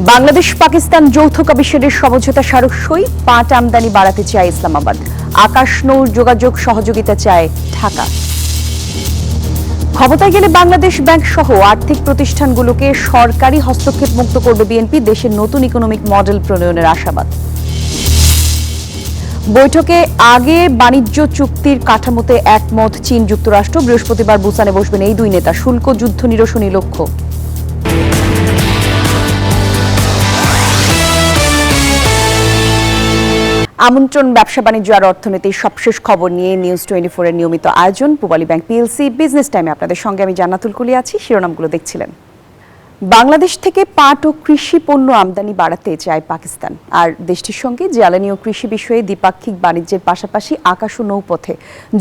বাংলাদেশ পাকিস্তান যৌথ কমিশনের সমঝোতা স্মারক সই, পাট আমদানি বাড়াতে চায় ইসলামাবাদ। আকাশ নৌ যোগাযোগ সহযোগিতা চায় ঢাকা। ক্ষমতায় গেলে বাংলাদেশ ব্যাংক সহ আর্থিক প্রতিষ্ঠানগুলোকে সরকারি হস্তক্ষেপ মুক্ত করবে বিএনপি। দেশের নতুন ইকোনমিক মডেল প্রণয়নের আশাবাদ। বৈঠকে আগে বাণিজ্য চুক্তির কাঠামোতে একমত চীন যুক্তরাষ্ট্র। বৃহস্পতিবার বুসানে বসবেন এই দুই নেতা। শুল্ক যুদ্ধ নিরসনই লক্ষ্য। আমন্ত্রণ ব্যবসা বাণিজ্য আর অর্থনীতির সবশেষ খবর নিয়ে নিউজ 24 এর নিয়মিত আয়োজন পূবালী ব্যাংক পিএলসি বিজনেস টাইমে আপনাদের সঙ্গে আমি জান্নাতুল কুলি আছি। শিরোনামগুলো দেখছিলেন। বাংলাদেশ থেকে পাট ও কৃষি পণ্য আমদানি বাড়াতে চায় পাকিস্তান, আর দেশটির সঙ্গে জ্বালানি ও কৃষি বিষয়ে দ্বিপাক্ষিক বাণিজ্যের পাশাপাশি আকাশ ও নৌপথে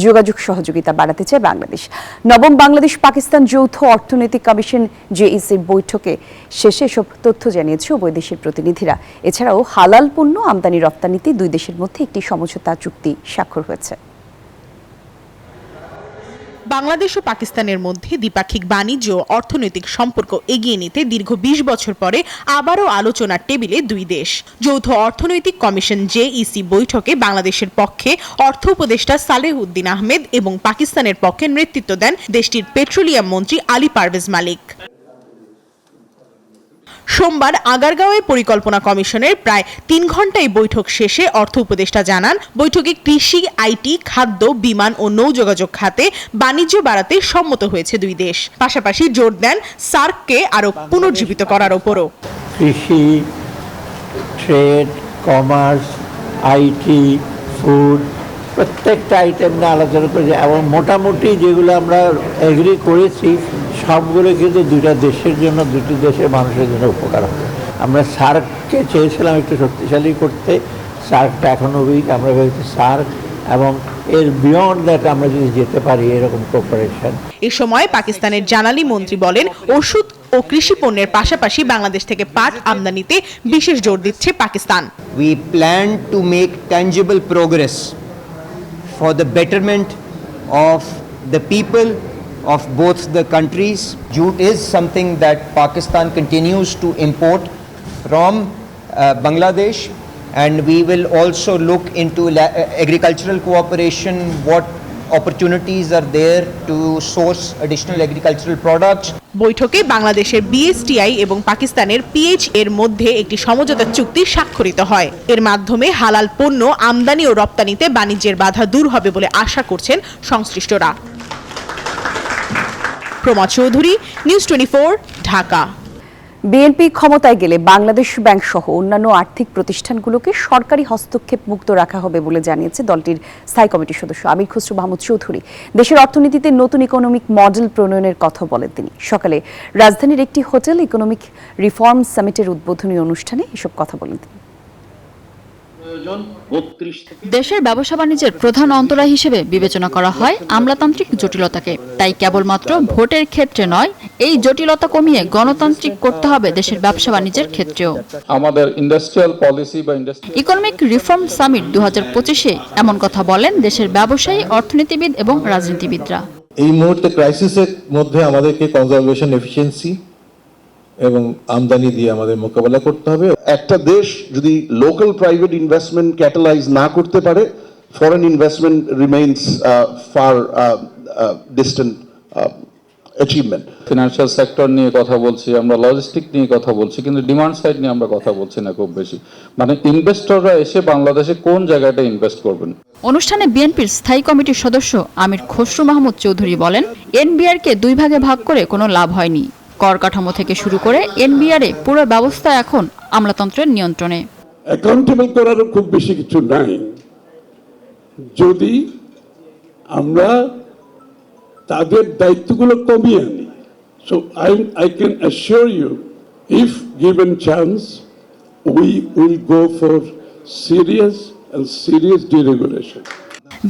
যোগাযোগ সহযোগিতা বাড়াতে চায় বাংলাদেশ। নবম বাংলাদেশ পাকিস্তান যৌথ অর্থনৈতিক কমিশন জেইসির বৈঠকে শেষে এসব তথ্য জানিয়েছে উভয় দেশের প্রতিনিধিরা। এছাড়াও হালাল পণ্য আমদানি রপ্তানিতে দুই দেশের মধ্যে একটি সমঝোতা চুক্তি স্বাক্ষর হয়েছে। বাংলাদেশ ও পাকিস্তানের মধ্যে দ্বিপাক্ষিক বাণিজ্য ও অর্থনৈতিক সম্পর্ক এগিয়ে নিতে দীর্ঘ 20 বছর পরে আবারও আলোচনার টেবিলে দুই দেশ। যৌথ অর্থনৈতিক কমিশন জেইসি বৈঠকে বাংলাদেশের পক্ষে অর্থ উপদেষ্টা সালেহ উদ্দিন আহমেদ এবং পাকিস্তানের পক্ষে নেতৃত্ব দেন দেশটির পেট্রোলিয়াম মন্ত্রী আলী পারভেজ মালিক। সোমবার আগারগাঁওয়ে পরিকল্পনা কমিশনের প্রায় 3 ঘণ্টায় বৈঠক শেষে অর্থ উপদেষ্টা জানান, বৈঠকে কৃষি, আইটি, খাদ্য, বিমান ও নৌযোগাযোগ খাতে বাণিজ্য বাড়াতে সম্মত হয়েছে দুই দেশ। পাশাপাশি জোর দেন সার্ককে আরও পুনর্জীবিত করার ওপরও। কৃষি, ট্রেড, কমার্স, আইটি, ফুড প্রত্যেকটা আইটেম নিয়ে আলোচনা করেছি এবং মোটামুটি যেগুলো আমরা এগ্রি করেছি সবগুলো কিন্তু দুইটা দেশের জন্য, দুটি দেশের মানুষের জন্য উপকার হবে। আমরা সার্ককে চেয়েছিলাম একটু শক্তিশালী করতে, সার্কটা এখনও উইক। আমরা ভেবেছি সার্ক এবং এর বিয়ন্ড দ্যাট আমরা যদি যেতে পারি এরকম কোঅপারেশন। এ সময় পাকিস্তানের জ্বালানি মন্ত্রী বলেন, ওষুধ ও কৃষি পণ্যের পাশাপাশি বাংলাদেশ থেকে পাট আমদানিতে বিশেষ জোর দিচ্ছে Pakistan. We plan to make tangible progress for the betterment of the people of both the countries. Jute is something that Pakistan continues to import from Bangladesh, and we will also look into agricultural cooperation, what opportunities are there to source additional agricultural products. বৈঠকে বাংলাদেশের BSTI এবং পাকিস্তানের pH এর মধ্যে একটি সমঝোতা চুক্তি স্বাক্ষরিত হয়। এর মাধ্যমে হালাল পণ্য আমদানি ও রপ্তানিতে বাণিজ্যের বাধা দূর হবে বলে আশা করছেন সংশ্লিষ্টরা। প্রমা চৌধুরী, নিউজ 24, ঢাকা। বিএনপি ক্ষমতায় গেলে বাংলাদেশ ব্যাংক সহ অন্যান্য আর্থিক প্রতিষ্ঠানগুলোকে সরকারি হস্তক্ষেপ মুক্ত রাখা হবে বলে জানিয়েছে দলটির স্থায়ী কমিটির সদস্য আমির খসরু মাহমুদ চৌধুরী। দেশের অর্থনীতিতে নতুন ইকোনমিক মডেল প্রণয়নের কথা বলেন তিনি। সকালে রাজধানীর একটি হোটেল ইকোনমিক রিফর্ম সামিটের উদ্বোধনী অনুষ্ঠানে এসব কথা বলেন তিনি। দেশের ব্যবসা বাণিজ্যের প্রধান অন্তরায় হিসেবে বিবেচনা করা হয় আমলাতান্ত্রিক জটিলতাকে। তাই কেবলমাত্র ভোটের ক্ষেত্রে নয়, এই জটিলতা কমিয়ে গণতান্ত্রিক করতে হবে দেশের ব্যবসা বাণিজ্যের ক্ষেত্রেও। আমাদের ইন্ডাস্ট্রিয়াল পলিসি বা ইকোনমিক রিফর্ম সামিট 2025-এ এমন কথা বলেন দেশের ব্যবসায়ী, অর্থনীতিবিদ এবং রাজনীতিবিদরা। এই মুহূর্তে ক্রাইসিসের মধ্যে আমাদেরকে কনজারভেশন, এফিসিয়েন্সি এবং আমদানি দিয়ে আমাদের মোকাবেলা করতে হবে। একটা দেশ যদি লোকাল প্রাইভেট ইনভেস্টমেন্ট ক্যাটালাইজ না করতে পারে, foreign investment remains far distant achievement. Financial sector নিয়ে কথা বলছি আমরা, লজিস্টিক নিয়ে কথা বলছি, কিন্তু ডিমান্ড সাইড নিয়ে আমরা কথা বলছি না খুব বেশি। মানে ইনভেস্টররা এসে বাংলাদেশে কোন জায়গাটা ইনভেস্ট করবেন। অনুষ্ঠানে বিএনপির স্থায়ী কমিটির সদস্য আমির খসরু মাহমুদ চৌধুরী বলেন, এনবিআরকে 2 ভাগে ভাগ করে কোনো লাভ হয়নি। কর কাঠামো থেকে শুরু করে এনবিআরে পুরো ব্যবস্থা এখন আমলাতন্ত্রের নিয়ন্ত্রণে। অ্যাকাউন্টেবল করারও খুব বেশি কিছু নাই যদি আমরা তাদের দায়িত্বগুলো কমিয়ে আনি। So I can assure you, if given chance we will go for serious deregulation.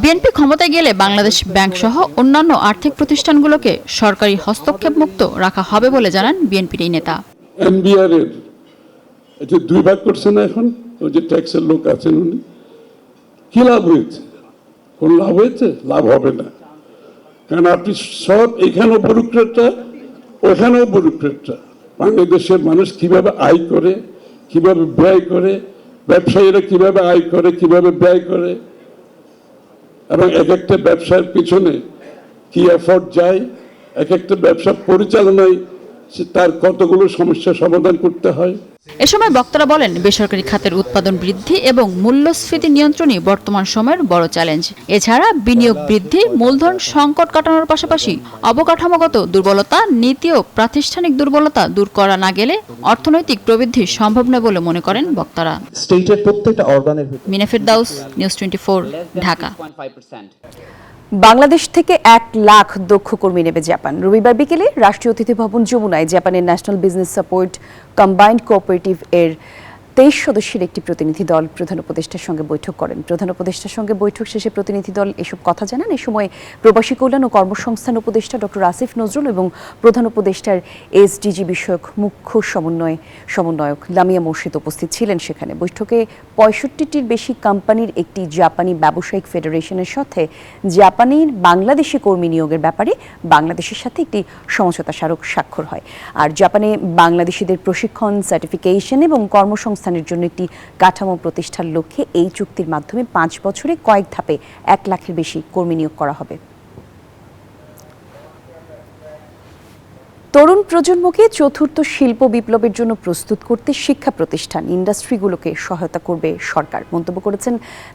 BNP ক্ষমতায় গেলে বাংলাদেশ ব্যাংক সহ অন্যান্য আর্থিক প্রতিষ্ঠানগুলোকে সরকারি হস্তক্ষেপ মুক্ত রাখা হবে বলে জানান বিএনপির এই নেতা। এনবিআর এর এটা 2 ভাগ করছে না এখন, ওই যে ট্যাক্সের লোক আছেন উনি, কি লাভ হয়েছে? কোন লাভ হয়েছে? লাভ হবে না, কারণ আপনি সব এখানেও ব্যুরোক্রেটরা, ওখানেও ব্যুরোক্রেটরা। বাংলাদেশের মানুষ কিভাবে আয় করে, কিভাবে ব্যয় করে, ব্যবসায়ীরা কিভাবে আয় করে, কিভাবে ব্যয় করে, এবং এক একটা ব্যবসার পিছনে কি এফোর্ট যায়, এক একটা ব্যবসা পরিচালনায় তার কতগুলো সমস্যার সমাধান করতে হয়। এ সময় বক্তারা বলেন, বেসরকারি খাতের উৎপাদন বৃদ্ধি এবং মূল্যস্ফীতি নিয়ন্ত্রণই বর্তমান সময়ের বড় চ্যালেঞ্জ। এছাড়া বিনিয়োগ বৃদ্ধি, মূলধন সংকট কাটানোর পাশাপাশি অবকাঠামোগত দুর্বলতা, নীতি ও প্রাতিষ্ঠানিক দুর্বলতা দূর করা না গেলে অর্থনৈতিক প্রবৃদ্ধি সম্ভব নয় বলে মনে করেন বক্তারা। স্টেটের প্রত্যেকটা অর্গানের মিনা ফেরদাউস, নিউজ 24, ঢাকা। বাংলাদেশ থেকে 1 লাখ দক্ষ কর্মী নেবে জাপান। রবিবার বিকেলে রাষ্ট্রীয় অতিথি ভবন যমুনায় জাপানের national business support combined cooperative এর 23 সদস্যের একটি প্রতিনিধি দল প্রধান উপদেষ্টার সঙ্গে বৈঠক করেন। প্রধান উপদেষ্টার সঙ্গে বৈঠক শেষে প্রতিনিধি দল এসব কথা জানান। এ সময় প্রবাসী কল্যাণ ও কর্মসংস্থান উপদেষ্টা ডক্টর আসিফ নজরুল এবং প্রধান উপদেষ্টার এসডিজি বিষয়ক মুখ্য সমন্বয়ক লামিয়া মোর্শেদ উপস্থিত ছিলেন। সেখানে বৈঠকে 65টির বেশি কোম্পানির একটি জাপানি ব্যবসায়িক ফেডারেশনের সাথে জাপানের বাংলাদেশি কর্মী নিয়োগের ব্যাপারে বাংলাদেশের সাথে একটি সমঝোতা স্মারক স্বাক্ষর হয়। আর জাপানে বাংলাদেশিদের প্রশিক্ষণ, সার্টিফিকেশন এবং কর্মসংস্থানের জন্য একটি কাঠামো প্রতিষ্ঠার লক্ষ্যে এই চুক্তির মাধ্যমে 5 বছরে কয়েক ধাপে 1 লাখের বেশি কর্মী নিয়োগ করা হবে। তরুণ প্রজন্মকে চতুর্থ শিল্প বিপ্লবের জন্য প্রস্তুত করতে শিক্ষা প্রতিষ্ঠান, ইন্ডাস্ট্রিগুলোকে সহায়তা করবে সরকার, মন্তব্য করেছেন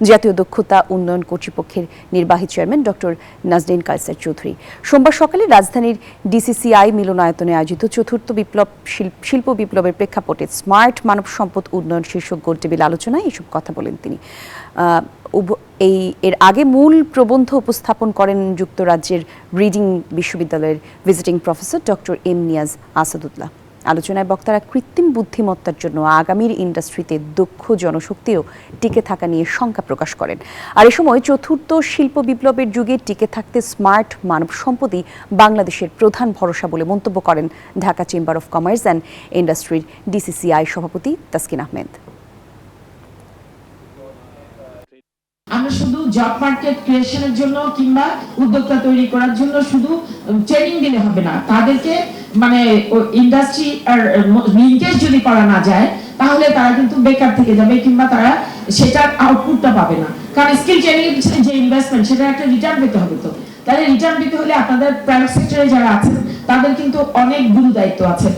জাতীয় দক্ষতা উন্নয়ন কর্তৃপক্ষের নির্বাহী চেয়ারম্যান ডক্টর নাজনীন কায়সার চৌধুরী। সোমবার সকালে রাজধানীর ডিসিসিআই মিলনায়তনে আয়োজিত চতুর্থ শিল্প বিপ্লবের প্রেক্ষাপটে স্মার্ট মানব সম্পদ উন্নয়ন শীর্ষক গোলটেবিল আলোচনায় এসব কথা বলেন তিনি। এর আগে মূল প্রবন্ধ উপস্থাপন করেন যুক্তরাজ্যের রিডিং বিশ্ববিদ্যালয়ের visiting professor doctor M Niaz Asadullah. আলোচনায় বক্তারা কৃত্রিম বুদ্ধিমত্তার জন্য আগামীর ইন্ডাস্ট্রিতে দক্ষ জনশক্তিও টিকে থাকা নিয়ে শঙ্কা প্রকাশ করেন। আর এ সময় চতুর্থ শিল্প বিপ্লবের যুগে টিকে থাকতে স্মার্ট মানব সম্পদই বাংলাদেশের প্রধান ভরসা বলে মন্তব্য করেন Dhaka chamber of commerce and ইন্ডাস্ট্রির ডিসিসিআই সভাপতি তাসকিন আহমেদ। আমরা শুধু জব মার্কেট ক্রিয়েশনের জন্য কিংবা উদ্যোক্তা তৈরি করার জন্য শুধু ট্রেনিং দিলে হবে না, তাদেরকে মানে ইন্ডাস্ট্রি আর লিঙ্কেজ যদি করা না যায় তাহলে তারা কিন্তু বেকার থেকে যাবে কিংবা তারা সেটার আউটপুটটা পাবে না। কারণ স্কিল ট্রেনিং এর পিছনে যে ইনভেস্টমেন্ট সেটা একটা রিটার্ন পেতে হবে। তো তাহলে রিটার্ন পেতে হলে আপনাদের প্রাইভেট সেক্টরে যারা আছেন তাদের কিন্তু অনেক গুরু দায়িত্ব আছে।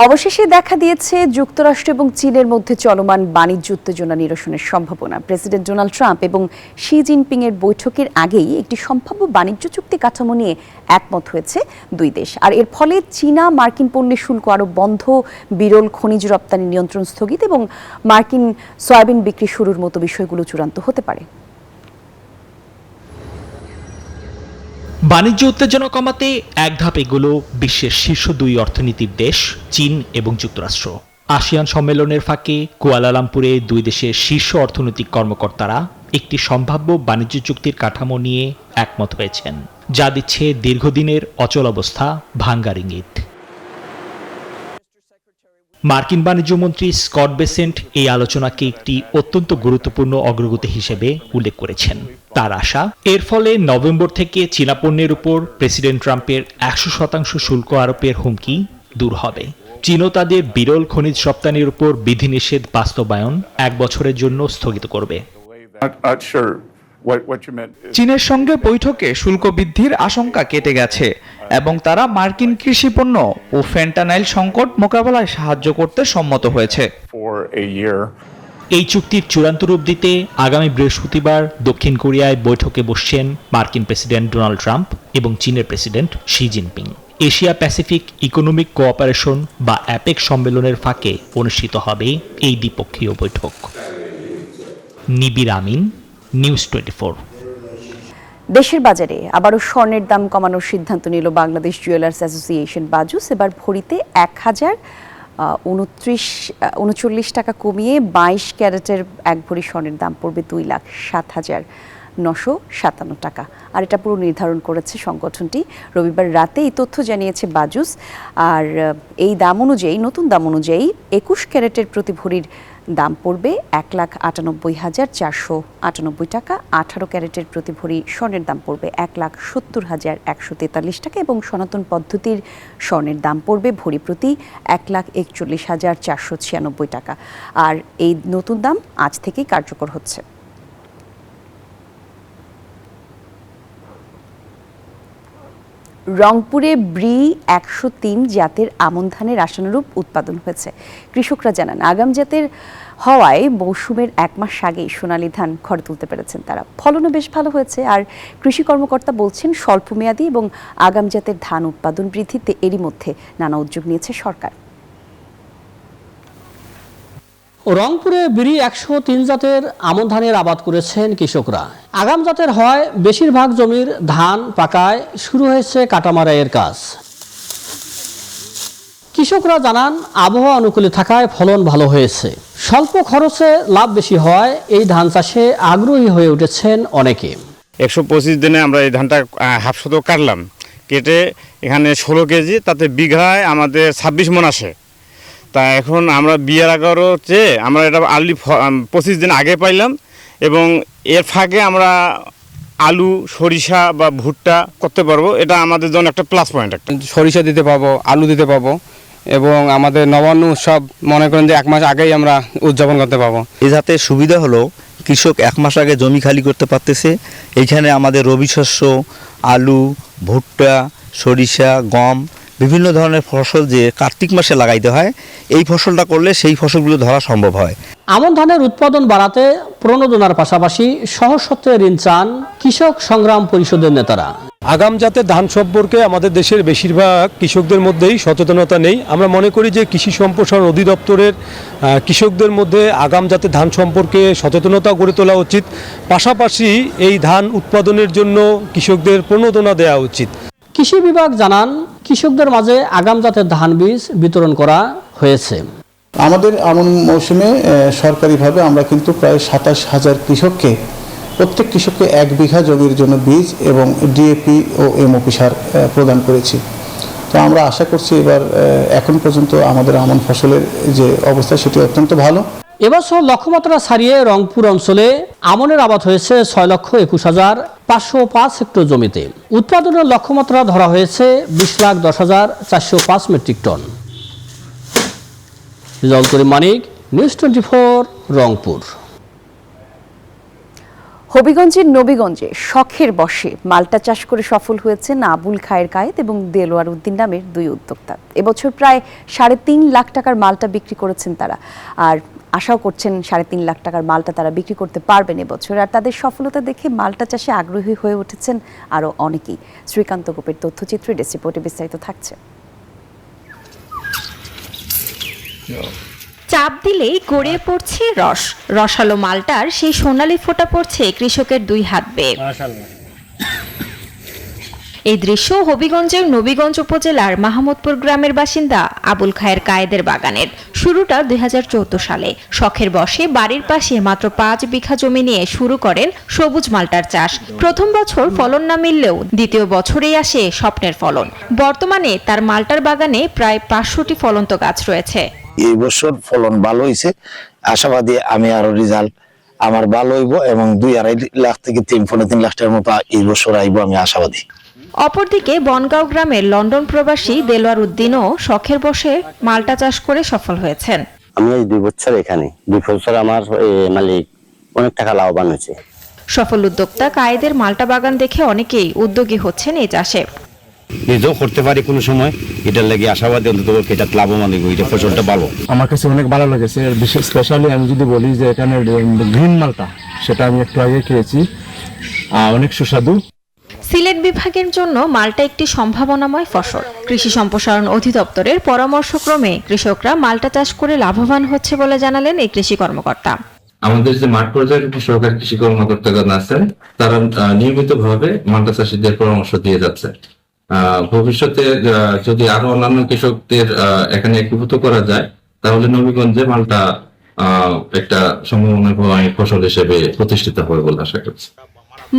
অবশেষে দেখা দিয়েছে যুক্তরাষ্ট্র এবং চীনের মধ্যে চলমান বাণিজ্য উত্তেজনা নিরসনের সম্ভাবনা। প্রেসিডেন্ট ডোনাল্ড ট্রাম্প এবং শি জিনপিং এর বৈঠকের আগেই একটি সম্ভাব্য বাণিজ্য চুক্তি কাঠামো নিয়ে একমত হয়েছে দুই দেশ। আর এর ফলে চীনা মার্কিন পণ্যের শুল্ক আরও বন্ধ, বিরল খনিজ রপ্তানি নিয়ন্ত্রণ স্থগিত এবং মার্কিন সয়াবিন বিক্রি শুরুর মতো বিষয়গুলো চূড়ান্ত হতে পারে। বাণিজ্য উত্তেজনা কমাতে এক ধাপ এগুলো বিশ্বের শীর্ষ 2 অর্থনীতির দেশ চীন এবং যুক্তরাষ্ট্র। আসিয়ান সম্মেলনের ফাঁকে কুয়ালালামপুরে 2 দেশের শীর্ষ অর্থনৈতিক কর্মকর্তারা একটি সম্ভাব্য বাণিজ্য চুক্তির কাঠামো নিয়ে একমত হয়েছেন, যা দিচ্ছে দীর্ঘদিনের অচল অবস্থা ভাঙার ইঙ্গিত। মার্কিন বাণিজ্যমন্ত্রী স্কট বেসেন্ট এই আলোচনাকে একটি অত্যন্ত গুরুত্বপূর্ণ অগ্রগতি হিসেবে উল্লেখ করেছেন। তার আশা, এর ফলে নভেম্বর থেকে চীনা পণ্যের উপর প্রেসিডেন্ট ট্রাম্পের 100% শুল্ক আরোপের হুমকি দূর হবে। চীনও তাদের বিরল খনিজ রপ্তানির উপর বিধিনিষেধ বাস্তবায়ন 1 বছরের জন্য স্থগিত করবে। চীনের সঙ্গে বৈঠকে শুল্ক বৃদ্ধির আশঙ্কা কেটে গেছে এবং তারা মার্কিন কৃষি পণ্য ও ফেন্টানাইল সংকট মোকাবেলায় সাহায্য করতে সম্মত হয়েছে। এই চুক্তির চূড়ান্ত রূপ দিতে আগামী বৃহস্পতিবার দক্ষিণ কোরিয়ায় বৈঠকে বসছেন মার্কিন প্রেসিডেন্ট ডোনাল্ড ট্রাম্প এবং চীনের president Xi Jinping. Asia Pacific economic cooperation বা অ্যাপেক সম্মেলনের ফাঁকে অনুষ্ঠিত হবে এই দ্বিপক্ষীয় বৈঠক। নিবির আমিন, নিউজ 24। দেশের বাজারে আবারও স্বর্ণের দাম কমানোর সিদ্ধান্ত নিল বাংলাদেশ জুয়েলার্স অ্যাসোসিয়েশন বাজুস। এবার ভরিতে 1039 টাকা কমিয়ে 22 ক্যারেটের 1 ভরি স্বর্ণের দাম পড়বে 2,07,000 957 টাকা। আর এটা পুরো নির্ধারণ করেছে সংগঠনটি। রবিবার রাতে এই তথ্য জানিয়েছে বাজুস। আর এই দাম অনুযায়ী, নতুন দাম অনুযায়ী 21 ক্যারেটের প্রতি ভরির দাম পড়বে 1,98,498 টাকা। 18 ক্যারেটের প্রতি ভরি স্বর্ণের দাম পড়বে 1,70,143 টাকা এবং সনাতন পদ্ধতির স্বর্ণের দাম পড়বে ভরি প্রতি 1,41,496 টাকা। আর এই নতুন দাম আজ থেকেই কার্যকর হচ্ছে। রংপুরে ব্রি 103 জাতের আমন ধানের আশানুরূপ উৎপাদন হয়েছে। কৃষকরা জানান, আগাম জাতের হওয়ায় মৌসুমের 1 মাস আগেই সোনালী ধান ঘরে তুলতে পেরেছেন তারা। ফলনও বেশ ভালো হয়েছে। আর কৃষি কর্মকর্তা বলছেন, স্বল্পমেয়াদী এবং আগাম জাতের ধান উৎপাদন বৃদ্ধিতে এরই মধ্যে নানা উদ্যোগ নিয়েছে সরকার। রংপুরে বিরি 103 জাতের আমন ধানের আবাদ করেছেন কৃষকরা। আগাম জাতের হয় বেশিরভাগ জমির ধান পাকায় শুরু হয়েছে কাটামারাইয়ের কাজ। কৃষকরা জানান, আবহাওয়া অনুকূলে থাকায় ফলন ভালো হয়েছে। স্বল্প খরচে লাভ বেশি হয় এই ধান চাষে আগ্রহী হয়ে উঠেছেন অনেকে। 125 দিনে আমরা এই ধানটা হাফ শতক কাটলাম, কেটে এখানে 16 কেজি, তাতে বিঘায় আমাদের 26 মণ আসে। তা এখন আমরা বিয়ের আগেরও চেয়ে আমরা এটা আর্লি 25 দিন আগে পাইলাম এবং এর ফাঁকে আমরা আলু, সরিষা বা ভুট্টা করতে পারবো। এটা আমাদের জন্য একটা প্লাস পয়েন্ট। একটা সরিষা দিতে পাবো, আলু দিতে পাবো এবং আমাদের নবান্ন উৎসব মনে করেন যে 1 মাস আগেই আমরা উদযাপন করতে পাবো। এই যাতে সুবিধা হলো, কৃষক 1 মাস আগে জমি খালি করতে পারতেছে। এইখানে আমাদের রবি শস্য, আলু, ভুট্টা, সরিষা, গম, বিভিন্ন ধরনের ফসল যে কার্তিক মাসে লাগাইতে হয়, এই ফসলটা করলে সেই ফসলগুলো ধরা সম্ভব হয়। আমন ধানের উৎপাদন বাড়াতে প্রণোদনার পাশাপাশি সহজ শর্তে ঋণ চান কৃষক সংগ্রাম পরিষদের নেতারা। আগাম জাতের ধান সম্পর্কে আমাদের দেশের বেশিরভাগ কৃষকদের মধ্যেই সচেতনতা নেই। আমরা মনে করি যে কৃষি সম্প্রসারণ অধিদপ্তরের কৃষকদের মধ্যে আগাম জাতের ধান সম্পর্কে সচেতনতা গড়ে তোলা উচিত। পাশাপাশি এই ধান উৎপাদনের জন্য কৃষকদের প্রণোদনা দেওয়া উচিত। কৃষি বিভাগ জানান, কৃষকদের মাঝে আগাম জাতের ধান বীজ বিতরণ করা হয়েছে। আমাদের আমন মৌসুমে সরকারিভাবে আমরা কিন্তু প্রায় 27,000 কৃষককে, প্রত্যেক কৃষককে 1 বিঘা জমির জন্য বীজ এবং ডিএপি ও এমওপি সার প্রদান করেছি। তো আমরা আশা করছি এবার এখন পর্যন্ত আমাদের আমন ফসলের যে অবস্থা সেটি অত্যন্ত ভালো। এবছর লক্ষ্যমাত্রা ছাড়িয়ে রংপুর অঞ্চলে আমনের আবাদ হয়েছে 6,21,505 হেক্টর জমিতে। উৎপাদনের লক্ষ্যমাত্রা ধরা হয়েছে 20,10,405 মেট্রিক টন। রিজাউল করিম মানিক, নিউজ 24, রংপুর। হবিগঞ্জের নবীগঞ্জে শখের বশে মাল্টা চাষ করে সফল হয়েছেন আবুল খায়ের কায়েদ এবং দেলোয়ার উদ্দিন নামের 2 উদ্যোক্তা। এবছর প্রায় 3.5 লাখ টাকার মালটা বিক্রি করেছেন তারা। আর আশাও করছেন 3.5 লাখ টাকার মালটা তারা বিক্রি করতে পারবেন এবছর। আর তাদের সফলতা দেখে মালটা চাষে আগ্রহী হয়ে উঠেছেন আরও অনেকেই। শ্রীকান্ত গোপের তথ্যচিত্রে ডেস্ক রিপোর্টে বিস্তারিত থাকছে। চাপ দিলেই গড়িয়ে পড়ছে রস। রসালো মালটার সেই সোনালি ফোঁটা পড়ছে কৃষকের 2 হাত বেয়ে। এই দৃশ্য হবিগঞ্জের নবীগঞ্জ উপজেলার মাহমুদপুর গ্রামের বাসিন্দা আবুল খায়ের কায়েদের বাগানের। শুরুটা 2014 সালে। শখের বশে বাড়ির পাশে মাত্র 5 বিঘা জমি নিয়ে শুরু করেন সবুজ মালটার চাষ। প্রথম বছর ফলন না মিললেও দ্বিতীয় বছরেই আসে স্বপ্নের ফলন। বর্তমানে তার মালটার বাগানে প্রায় 500টি ফলন্ত গাছ রয়েছে। এই বছর ফলন ভালো হয়েছে, আশাবাদী আমি আরো রেজাল্ট আমার ভালো হইব এবং 2-2.5 লাখ থেকে 3-3.5 লাখ টাকার মতো এই বছর আইব, আমি আশাবাদী। অপরদিকে বনগাঁও গ্রামের লন্ডন প্রবাসী দেলোয়ার উদ্দিনও শখের বশে মালটা চাষ করে সফল হয়েছেন। আমি এই 2 বছর এখানে, 2 বছর আমার মালিক অনেক টাকা লাভবান হয়েছে। সফল উদ্যোক্তা কায়েদের মালটা বাগান দেখে অনেকেই উদ্যোগী হচ্ছেন এই চাষে। নিজেও করতে পারি কোনো সময়, এটার লাগে আশাবাদী অন্তত এটা লাভবান হইব, এটা ফসলটা ভালো। আমার কাছে অনেক ভালো লেগেছে। বিশেষ স্পেশালি আমি যদি বলি যে এখানে গ্রিন মালটা, সেটা আমি একটু আগে খেয়েছি, অনেক সুস্বাদু। সিলেট বিভাগের জন্য মালটা একটি সম্ভাবনাময় ফসল। কৃষি সম্প্রসারণ অধিদপ্তরের পরামর্শক্রমে কৃষকরা মালটা চাষ করে লাভবান হচ্ছে বলে জানালেন এই কৃষি কর্মকর্তা। আমাদের যে মাঠ পর্যায়ের সরকারি কৃষি কর্মকর্তাগণ আছেন, তারা নিয়মিতভাবে মালটা চাষীদের পরামর্শ দিয়ে যাচ্ছে। ভবিষ্যতে যদি আরো অন্যান্য কৃষকদের এখানে একীভূত করা যায়, তাহলে নবীগঞ্জে মালটা একটা সম্ভাবনাময় ফসল হিসেবে প্রতিষ্ঠিত হবে বলে আশা করছি।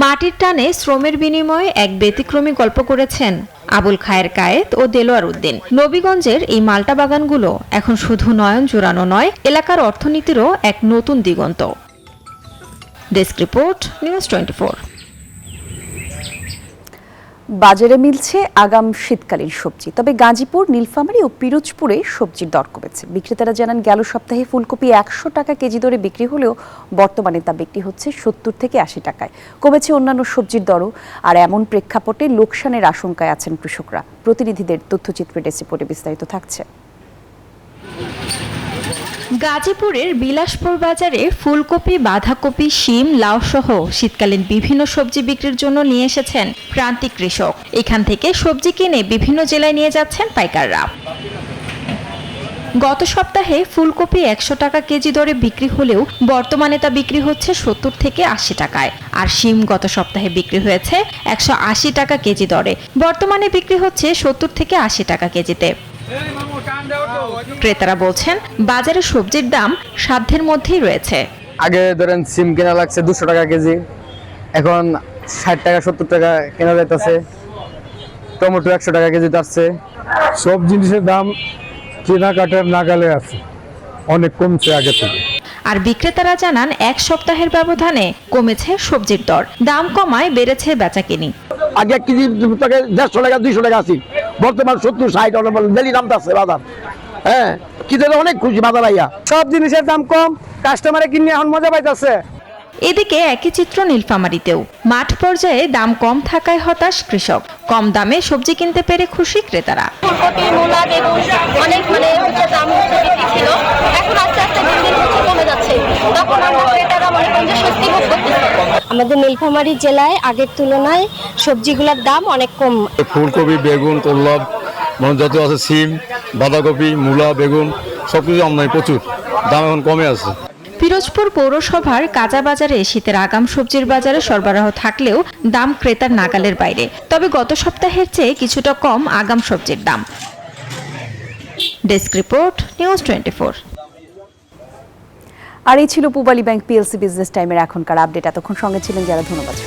মাটির টানে শ্রমের বিনিময়ে এক ব্যতিক্রমী গল্প করেছেন আবুল খায়ের কায়েদ ও দেলোয়ার উদ্দিন। নবীগঞ্জের এই মাল্টা বাগানগুলো এখন শুধু নয়ন জোড়ানো নয়, এলাকার অর্থনীতিরও এক নতুন দিগন্ত। Desk report, news 24। বাজারে মিলছে আগাম শীতকালীন সবজি, তবে গাজীপুর, নীলফামারী ও পিরোজপুরে সবজির দর কমেছে। বিক্রেতারা জানান, গেল সপ্তাহে ফুলকপি 100 টাকা কেজি দরে বিক্রি হলেও বর্তমানে তা বিক্রি হচ্ছে 70 থেকে 80 টাকায়। কমেছে অন্যান্য সবজির দরও। আর এমন প্রেক্ষাপটে লোকসানের আশঙ্কায় আছেন কৃষকরা। প্রতিনিধিদের তথ্যচিত্রে ডেস্ক রিপোর্টে বিস্তারিত থাকছে। গাজীপুরের বিলাসপুর বাজারে ফুলকপি, বাঁধাকপি, শিম, লাউ সহ শীতকালীন বিভিন্ন সবজি বিক্রির জন্য নিয়ে এসেছেন প্রান্তিক কৃষক। এখান থেকে সবজি কিনে বিভিন্ন জেলায় নিয়ে যাচ্ছেন পাইকাররা। গত সপ্তাহে ফুলকপি 100 টাকা কেজি দরে বিক্রি হলেও বর্তমানে তা বিক্রি হচ্ছে 70 থেকে 80 টাকায়। আর শিম গত সপ্তাহে বিক্রি হয়েছে 180 টাকা কেজি দরে, বর্তমানে বিক্রি হচ্ছে 70 থেকে 80 টাকা কেজিতে। ক্রেতারা বলছেন, বাজারে সবজির দাম সাধ্যের মধ্যেই রয়েছে। আগে ধরেন সিম কেনা লাগছে 200 টাকা কেজি, এখন 60 টাকা 70 টাকা কেনা যাইতেছে। টমেটো 100 টাকা কেজি যাচ্ছে। সব জিনিসের দাম কেনাকাটার নাগালে আছে, অনেক কমছে আগে থেকে। আর বিক্রেতারা জানান, এক সপ্তাহের ব্যবধানে কমেছে সবজির দর, দাম কমায় বেড়েছে বেচাকেনি। আগে 1 কেজি 150 টাকা 200 টাকা আছে, বর্তমান 70 60 ডেলি দাম আছে বাজার। হ্যাঁ, কিনতে অনেক খুশি বাজার আইয়া। সব জিনিসের দাম কম, কাস্টমারে কিনে এখন মজা পাইতেছে। এদিকে একই চিত্র নীলফামারীতেও। মাঠ পর্যায়ে দাম কম থাকায় হতাশ কৃষক, কম দামে সবজি কিনতে পেরে খুশি ক্রেতারা। ফুলকপি, মূলা, বেগুন অনেক দাম ছিল, এখন আস্তে আস্তে দিন দিন কমে যাচ্ছে, তখন আমরা ক্রেতারা মনে করেন যে স্বস্তি ভোগ করতেছি। আমাদের নীলফামারী জেলায় আগের তুলনায় সবজিগুলোর দাম অনেক কম। ফুলকপি, বেগুন, কল্লব, যত আছে সিম, বাঁধাকপি, মূলা, বেগুন সবকিছু আমদানি প্রচুর, দাম এখন কমে আছে। পিরোজপুর পৌরসভার কাঁচা বাজারে শীতের আগাম সবজির বাজারে সরবরাহ থাকলেও দাম ক্রেতার নাগালের বাইরে। তবে গত সপ্তাহের চেয়ে কিছুটা কম আগাম সবজির দাম। Desk report, news 24। আর এই ছিল পূবালী ব্যাংক পিএলসি বিজনেস টাইমের এখনকার আপডেট। এতক্ষণ সঙ্গে ছিলেন যারা, ধন্যবাদ।